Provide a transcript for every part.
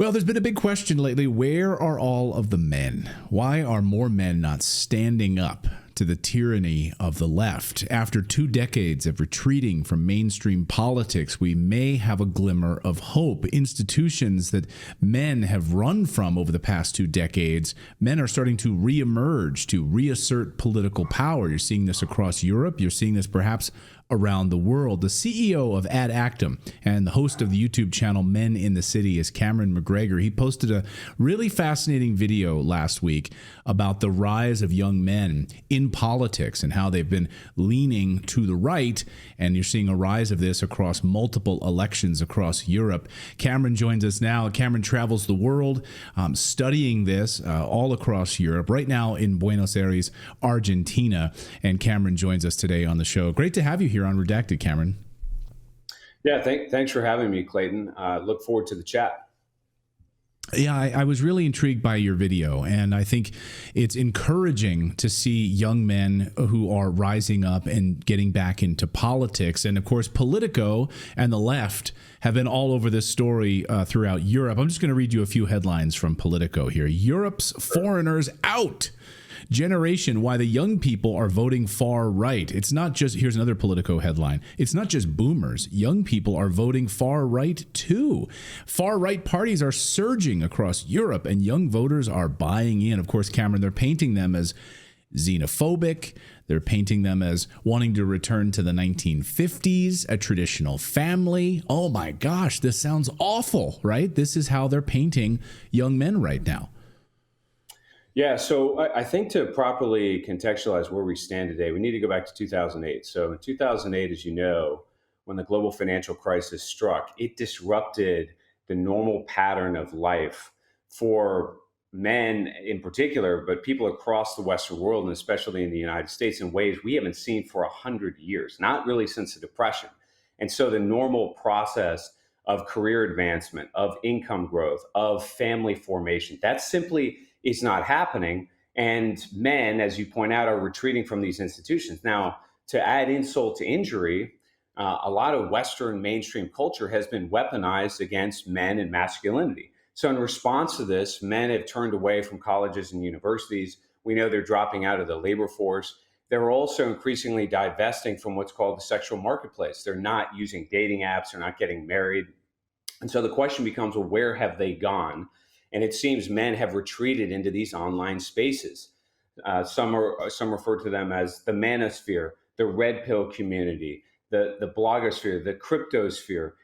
Well, there's been a big question lately. Where are all of the men? Why are more men not standing up to the tyranny of the left? After 2 decades of retreating from mainstream politics, we may have a glimmer of hope. Institutions that men have run from over the past 2 decades, men are starting to reemerge, to reassert political power. You're seeing this across Europe. You're seeing this perhaps around the world. The CEO of Ad Actum and the host of the YouTube channel Men in the City is Cameron McGregor. He posted a really fascinating video last week about the rise of young men in politics and how they've been leaning to the right, and you're seeing a rise of this across multiple elections across Europe. Cameron joins us now. Cameron travels the world studying this all across Europe, right now in Buenos Aires, Argentina, and Cameron joins us today on the show. Great to have you here on Redacted, Cameron. Yeah, thanks for having me, Clayton. Look forward to the chat. Yeah, I was really intrigued by your video, and I think it's encouraging to see young men who are rising up and getting back into politics. And of course, Politico and the left have been all over this story throughout Europe. I'm just going to read you a few headlines from Politico here. Europe's foreigners out. Generation, why the young people are voting far right. It's not just, here's another Politico headline. It's not just boomers. Young people are voting far right too. Far right parties are surging across Europe and young voters are buying in. Of course, Cameron, they're painting them as xenophobic. They're painting them as wanting to return to the 1950s, a traditional family. Oh my gosh, this sounds awful, right? This is how they're painting young men right now. Yeah, so I think to properly contextualize where we stand today, we need to go back to 2008. So in 2008, as you know, when the global financial crisis struck, it disrupted the normal pattern of life for men in particular, but people across the Western world, and especially in the United States, in ways we haven't seen for 100 years, not really since the Depression. And so the normal process of career advancement, of income growth, of family formation, that simply is not happening. And men, as you point out, are retreating from these institutions. Now, to add insult to injury, a lot of Western mainstream culture has been weaponized against men and masculinity. So in response to this, men have turned away from colleges and universities. We know they're dropping out of the labor force. They're also increasingly divesting from what's called the sexual marketplace. They're not using dating apps. They're not getting married. And so the question becomes, well, where have they gone? And it seems men have retreated into these online spaces. Some refer to them as the manosphere, the red pill community, the blogosphere, the cryptosphere.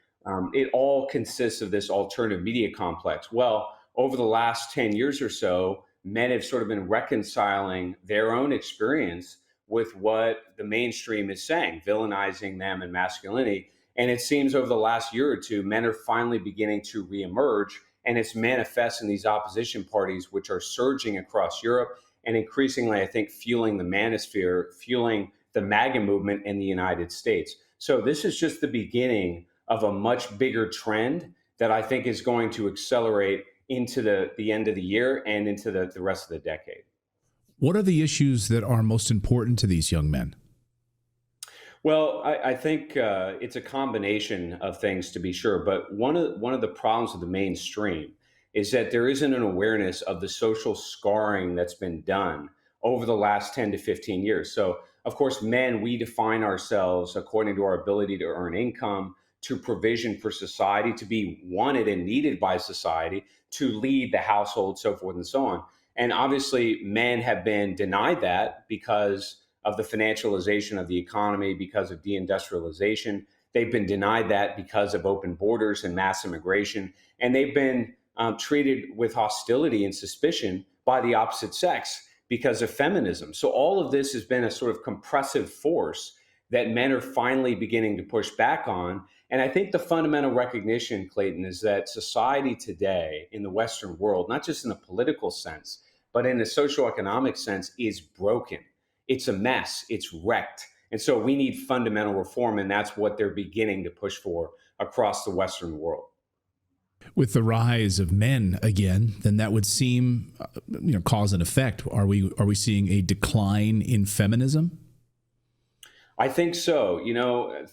It all consists of this alternative media complex. Well, over the last 10 years or so, men have sort of been reconciling their own experience with what the mainstream is saying, villainizing them and masculinity. And it seems over the last year or two, men are finally beginning to reemerge. And it's manifest in these opposition parties, which are surging across Europe and increasingly, I think, fueling the manosphere, fueling the MAGA movement in the United States. So this is just the beginning of a much bigger trend that I think is going to accelerate into the end of the year and into the rest of the decade. What are the issues that are most important to these young men? Well, I think it's a combination of things, to be sure. But one of the problems with the mainstream is that there isn't an awareness of the social scarring that's been done over the last 10 to 15 years. So, of course, men, we define ourselves according to our ability to earn income, to provision for society, to be wanted and needed by society, to lead the household, so forth and so on. And obviously, men have been denied that because of the financialization of the economy, because of deindustrialization. They've been denied that because of open borders and mass immigration. And they've been treated with hostility and suspicion by the opposite sex because of feminism. So all of this has been a sort of compressive force that men are finally beginning to push back on. And I think the fundamental recognition, Clayton, is that society today in the Western world, not just in a political sense, but in a socioeconomic sense, is broken. It's a mess. It's wrecked. And so we need fundamental reform, and that's what they're beginning to push for across the Western world. With the rise of men again, then that would seem, cause and effect. Are we seeing a decline in feminism? I think so.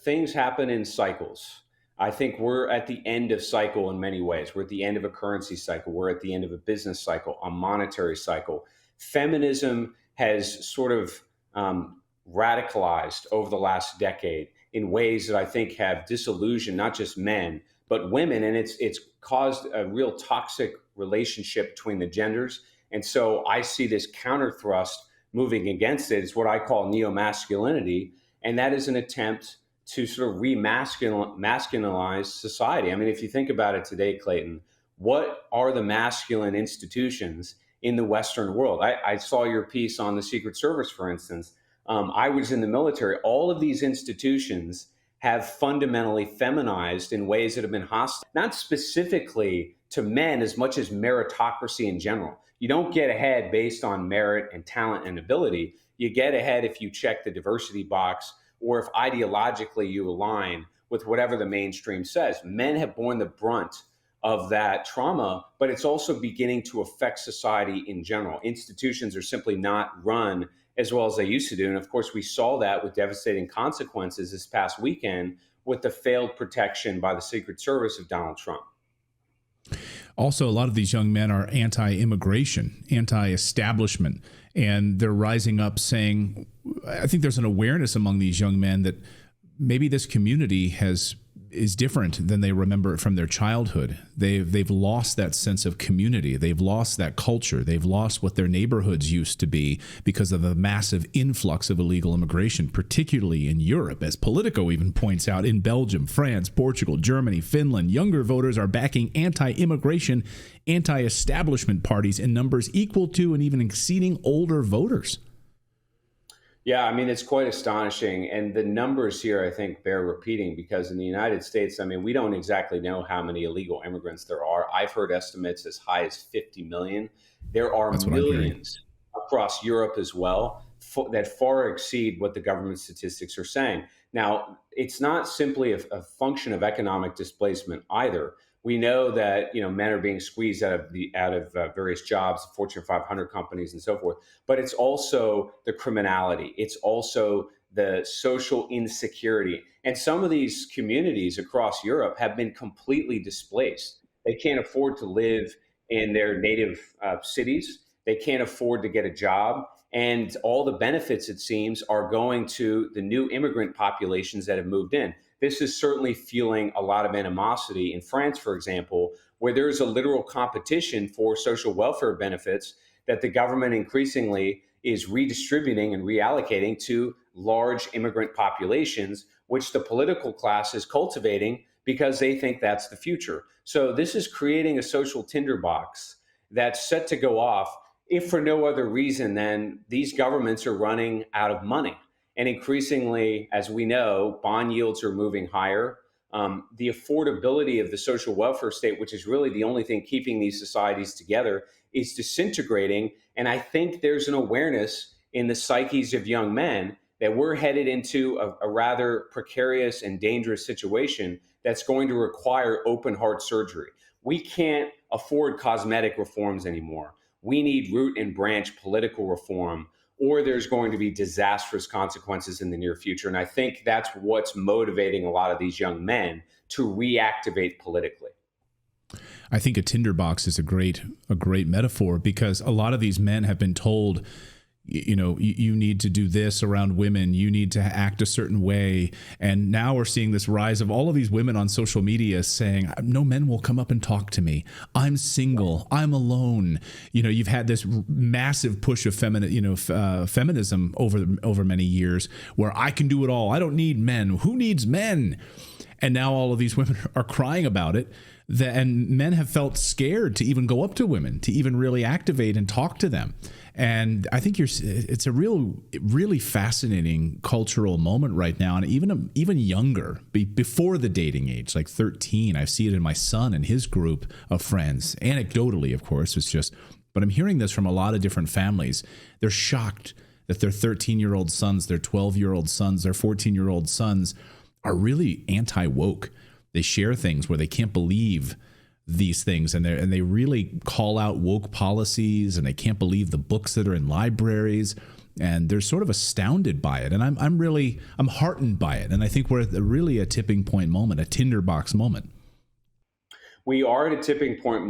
Things happen in cycles. I think we're at the end of cycle in many ways. We're at the end of a currency cycle. We're at the end of a business cycle, a monetary cycle. Feminism has sort of radicalized over the last decade in ways that I think have disillusioned not just men, but women. And it's caused a real toxic relationship between the genders. And so I see this counter thrust moving against it. It's what I call neo-masculinity. And that is an attempt to sort of masculinize society. I mean, if you think about it today, Clayton, what are the masculine institutions in the Western world? I saw your piece on the Secret Service, for instance. I was in the military. All of these institutions have fundamentally feminized in ways that have been hostile, not specifically to men as much as meritocracy in general. You don't get ahead based on merit and talent and ability. You get ahead if you check the diversity box or if ideologically you align with whatever the mainstream says. Men have borne the brunt of that trauma, but it's also beginning to affect society in general. Institutions are simply not run as well as they used to do. And of course, we saw that with devastating consequences this past weekend with the failed protection by the Secret Service of Donald Trump. Also, a lot of these young men are anti-immigration, anti-establishment, and they're rising up saying, I think there's an awareness among these young men that maybe this community is different than they remember it from their childhood. They've lost that sense of community. They've lost that culture. They've lost what their neighborhoods used to be because of the massive influx of illegal immigration, particularly in Europe. As Politico even points out, in Belgium, France, Portugal, Germany, Finland, younger voters are backing anti-immigration, anti-establishment parties in numbers equal to and even exceeding older voters. Yeah, I mean, it's quite astonishing. And the numbers here, I think, bear repeating because in the United States, I mean, we don't exactly know how many illegal immigrants there are. I've heard estimates as high as 50 million. There are millions across Europe as well that far exceed what the government statistics are saying. Now, it's not simply a function of economic displacement either. We know that men are being squeezed out of various jobs, Fortune 500 companies, and so forth. But it's also the criminality. It's also the social insecurity. And some of these communities across Europe have been completely displaced. They can't afford to live in their native cities. They can't afford to get a job. And all the benefits, it seems, are going to the new immigrant populations that have moved in. This is certainly fueling a lot of animosity in France, for example, where there is a literal competition for social welfare benefits that the government increasingly is redistributing and reallocating to large immigrant populations, which the political class is cultivating because they think that's the future. So this is creating a social tinderbox that's set to go off, if for no other reason than these governments are running out of money. And increasingly, as we know, bond yields are moving higher. The affordability of the social welfare state, which is really the only thing keeping these societies together, is disintegrating. And I think there's an awareness in the psyches of young men that we're headed into a rather precarious and dangerous situation that's going to require open heart surgery. We can't afford cosmetic reforms anymore. We need root and branch political reform, or there's going to be disastrous consequences in the near future. And I think that's what's motivating a lot of these young men to reactivate politically. I think a tinderbox is a great metaphor because a lot of these men have been told, you need to do this around women. You need to act a certain way. And now we're seeing this rise of all of these women on social media saying, no men will come up and talk to me. I'm single. I'm alone. You've had this massive push of feminism over many years where I can do it all. I don't need men. Who needs men? And now all of these women are crying about it. And men have felt scared to even go up to women, to even really activate and talk to them. And I think it's a really fascinating cultural moment right now. And even younger, before the dating age, like 13, I see it in my son and his group of friends. Anecdotally, of course, but I'm hearing this from a lot of different families. They're shocked that their 13-year-old sons, their 12-year-old sons, their 14-year-old sons are really anti-woke. They share things where they can't believe these things, and they really call out woke policies, and they can't believe the books that are in libraries. and they're sort of astounded by it. And I'm heartened by it. And I think we're at really a tipping point moment, a tinderbox moment. We are at a tipping point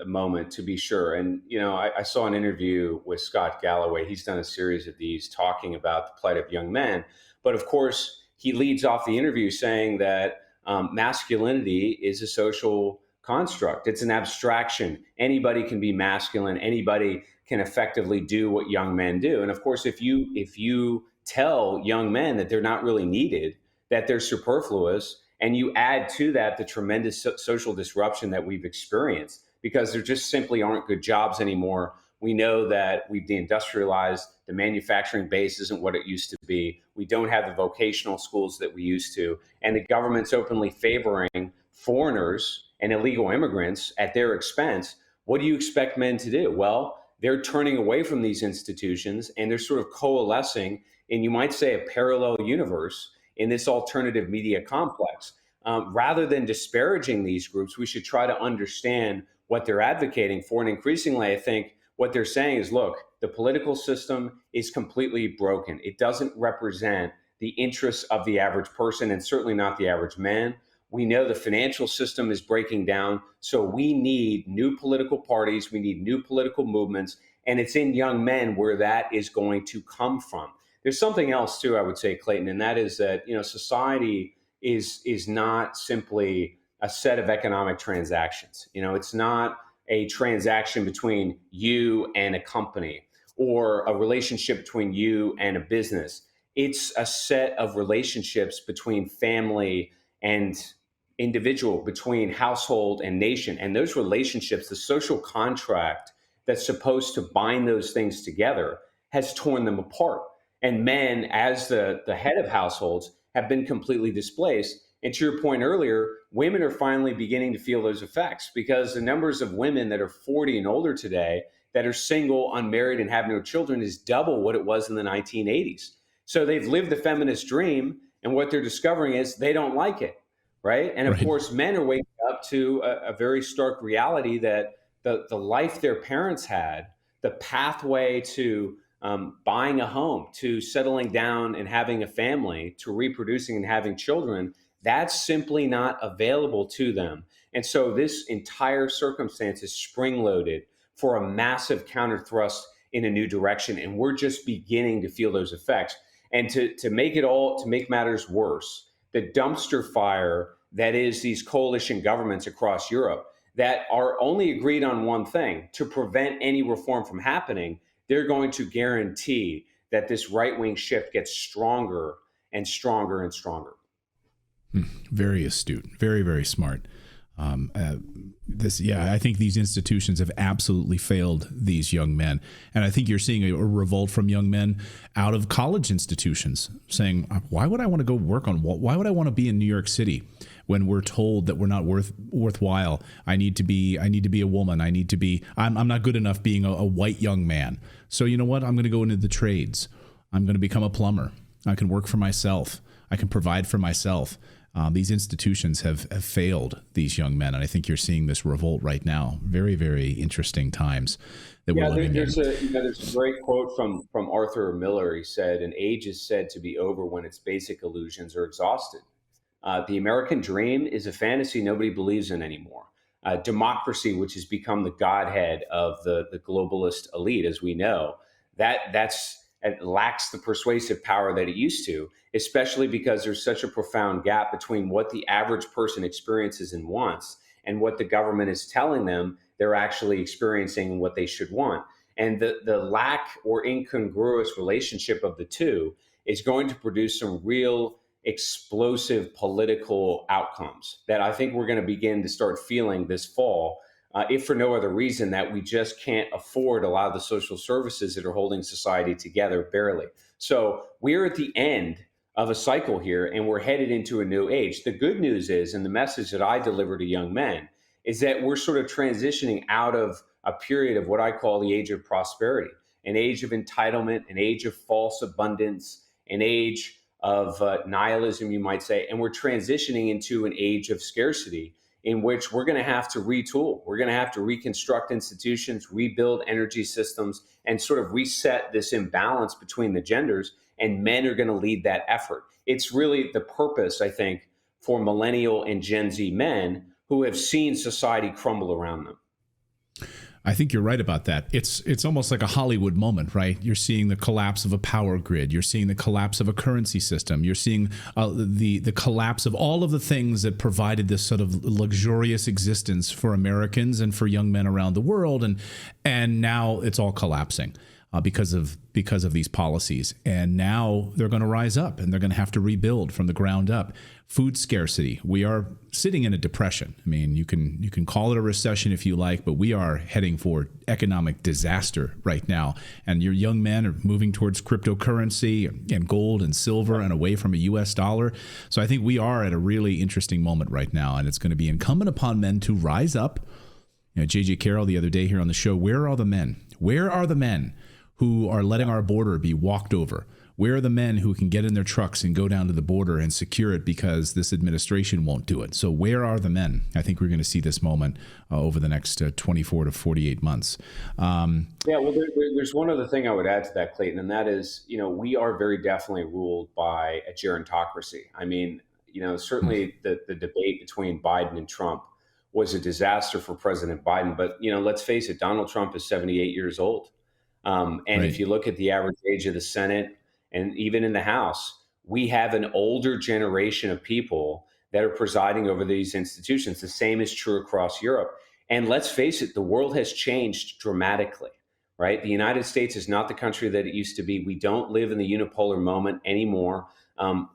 moment, to be sure. And, I saw an interview with Scott Galloway. He's done a series of these talking about the plight of young men. But of course, he leads off the interview saying that masculinity is a social construct. It's an abstraction. Anybody can be masculine. Anybody can effectively do what young men do. And of course, if you tell young men that they're not really needed, that they're superfluous, and you add to that the tremendous social disruption that we've experienced because there just simply aren't good jobs anymore. We know that we've deindustrialized. The manufacturing base isn't what it used to be. We don't have the vocational schools that we used to. And the government's openly favoring foreigners and illegal immigrants at their expense. What do you expect men to do? Well, they're turning away from these institutions and they're sort of coalescing in, you might say, a parallel universe in this alternative media complex. Rather than disparaging these groups, we should try to understand what they're advocating for. And increasingly, I think what they're saying is, look, the political system is completely broken. It doesn't represent the interests of the average person and certainly not the average man. We know the financial system is breaking down. So we need new political parties. We need new political movements. And it's in young men where that is going to come from. There's something else too, I would say, Clayton, and that is that, society is not simply a set of economic transactions. It's not a transaction between you and a company or a relationship between you and a business. It's a set of relationships between family and individual, between household and nation. And those relationships, the social contract that's supposed to bind those things together, has torn them apart. And men, as the head of households, have been completely displaced. And to your point earlier, women are finally beginning to feel those effects because the numbers of women that are 40 and older today that are single, unmarried, and have no children is double what it was in the 1980s. So they've lived the feminist dream, and what they're discovering is they don't like it, right? And of course, men are waking up to a very stark reality that the life their parents had, the pathway to buying a home, to settling down and having a family, to reproducing and having children, that's simply not available to them. And so this entire circumstance is spring-loaded for a massive counter thrust in a new direction. And we're just beginning to feel those effects. And to make matters worse, the dumpster fire that is these coalition governments across Europe that are only agreed on one thing: to prevent any reform from happening, they're going to guarantee that this right-wing shift gets stronger and stronger and stronger. Very astute, very, very smart. I think these institutions have absolutely failed these young men. And I think you're seeing a revolt from young men out of college institutions saying, why would I want to go work why would I want to be in New York City when we're told that we're not worthwhile? I need to be a woman. I'm not good enough being a white young man. So you know what? I'm going to go into the trades. I'm going to become a plumber. I can work for myself. I can provide for myself. These institutions have failed these young men, and I think you're seeing this revolt right now. Very, very interesting times that we're living in. There's a great quote from Arthur Miller. He said, "An age is said to be over when its basic illusions are exhausted. The American dream is a fantasy nobody believes in anymore. Democracy, which has become the godhead of the globalist elite, as we know, it lacks the persuasive power that it used to, especially because there's such a profound gap between what the average person experiences and wants and what the government is telling them they're actually experiencing and what they should want. And the lack or incongruous relationship of the two is going to produce some real explosive political outcomes that I think we're going to begin to start feeling this fall. If for no other reason that we just can't afford a lot of the social services that are holding society together barely. So we're at the end of a cycle here, and we're headed into a new age. The good news is, and the message that I deliver to young men, is that we're sort of transitioning out of a period of what I call the age of prosperity, an age of entitlement, an age of false abundance, an age of nihilism, you might say, and we're transitioning into an age of scarcity in which we're going to have to retool. We're going to have to reconstruct institutions, rebuild energy systems, and sort of reset this imbalance between the genders. And men are going to lead that effort. It's really the purpose, I think, for millennial and Gen Z men who have seen society crumble around them. I think you're right about that. It's almost like a Hollywood moment, right? You're seeing the collapse of a power grid. You're seeing the collapse of a currency system. You're seeing the collapse of all of the things that provided this sort of luxurious existence for Americans and for young men around the world. And now it's all collapsing because of these policies. And now they're going to rise up and they're going to have to rebuild from the ground up. Food scarcity. We are sitting in a depression. I mean, you can call it a recession if you like, but we are heading for economic disaster right now. And your young men are moving towards cryptocurrency and gold and silver and away from a U.S. dollar. So I think we are at a really interesting moment right now, and it's going to be incumbent upon men to rise up. You know, J.J. Carroll the other day here on the show, where are the men? Where are the men who are letting our border be walked over? Where are the men who can get in their trucks and go down to the border and secure it because this administration won't do it? So where are the men? I think we're going to see this moment over the next 24 to 48 months. Well, there's one other thing I would add to that, Clayton, and that is, we are very definitely ruled by a gerontocracy. I mean, certainly the debate between Biden and Trump was a disaster for President Biden. But, let's face it, Donald Trump is 78 years old. And right. If you look at the average age of the Senate and even in the House, we have an older generation of people that are presiding over these institutions. The same is true across Europe. And let's face it, the world has changed dramatically, right? The United States is not the country that it used to be. We don't live in the unipolar moment anymore.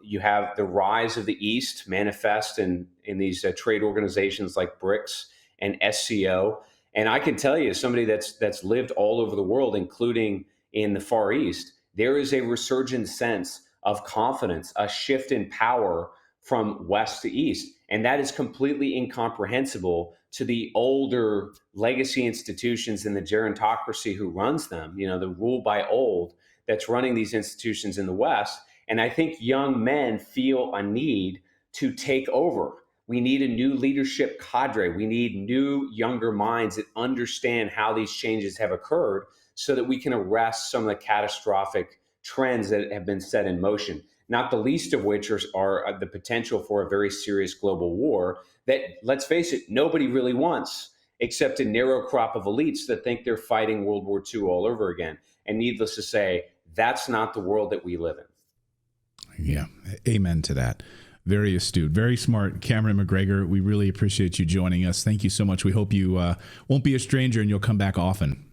You have the rise of the East manifest in these trade organizations like BRICS and SCO. And I can tell you, as somebody that's lived all over the world, including in the Far East, there is a resurgent sense of confidence, a shift in power from west to east. And that is completely incomprehensible to the older legacy institutions and the gerontocracy who runs them, the rule by old that's running these institutions in the West. And I think young men feel a need to take over. We need a new leadership cadre. We need new, younger minds that understand how these changes have occurred so that we can arrest some of the catastrophic trends that have been set in motion, not the least of which are the potential for a very serious global war that, let's face it, nobody really wants, except a narrow crop of elites that think they're fighting World War II all over again. And needless to say, that's not the world that we live in. Yeah, amen to that. Very astute, very smart. Cameron McGregor, we really appreciate you joining us. Thank you so much. We hope you won't be a stranger and you'll come back often.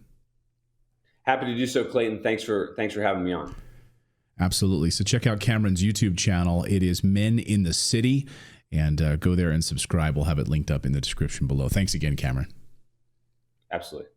Happy to do so, Clayton. Thanks for having me on. Absolutely. So check out Cameron's YouTube channel. It is Men in the City, and go there and subscribe. We'll have it linked up in the description below. Thanks again, Cameron. Absolutely.